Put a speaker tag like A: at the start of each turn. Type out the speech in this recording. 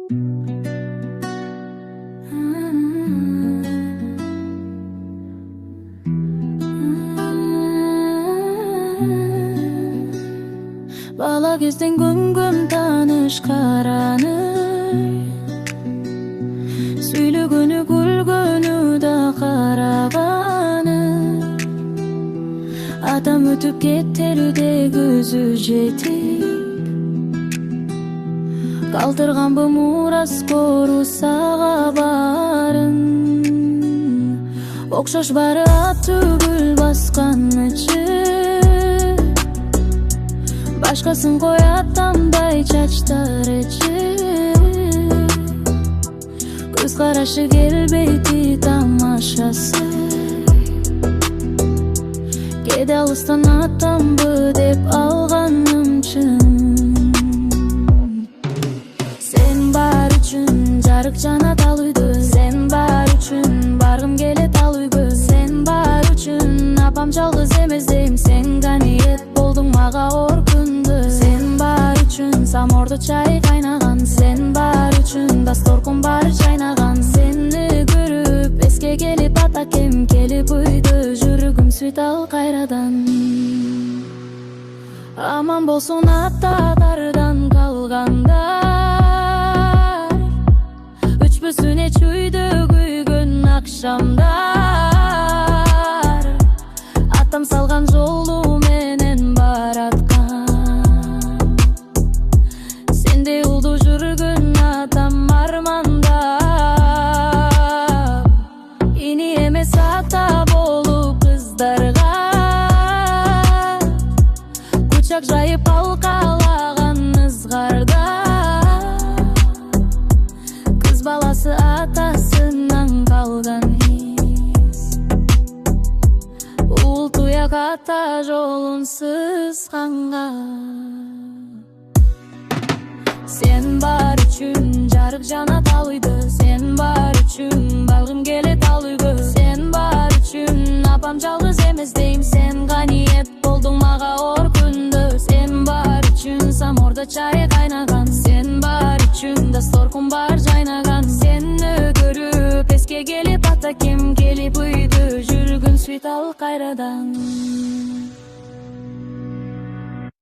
A: Bala кезден көңгөм таныш караны, сүйлөгөнү күлгөнү да караганы. Атам өтүп кеттерде көзү жетип, калтырганбы мурас кору сага барын. Окшош бары ат түгүл басканычы, башкасын коят тандай чачтарычы. Көз карашы келбейти тамашасы, кээде алыстан атамбы деп алганым чын. Сен бар үчүн жарык жанат ал үйдө, сен бар үчүн баргым келет ал үйгө. Сен бар үчүн апам жалгыз эмес дейм, сен ганиет болдуң мага ор күндө. Сен бар үчүн самордо чай кайнаган, сен бар үчүн дасторкун бар чайнаган. Сени көрүп эске келип атакем келип үйдө, жүрөгүм сүйт ал кайрадан. Аман болсун аталардан калгандар, өчпөсүн эч үйдө күйгөн акшамдар. Атам салган жолу менен бараткан, сендей улду жүргөн атам армандап. Ини эмес ата болуп кыздарга кучак жайып алкалаган ызгарда. Кыз баласы атасынан калган из, ул туяк ата жолун сызганга. Сен бар үчүн жарык жанат ал үйдө, сен бар үчүн баргым келет ал үйгө. Сен бар үчүн апам жалгыз эмес дейм, сен ганиет болдуң мага ор күндө. Сен бар үчүн самордо чай кайнаган, сен бар үчүн дасторкун бар жайнаган. Сени көрүп эске келип атакем келип үйдө, жүргүн сүйт ал кайрадан.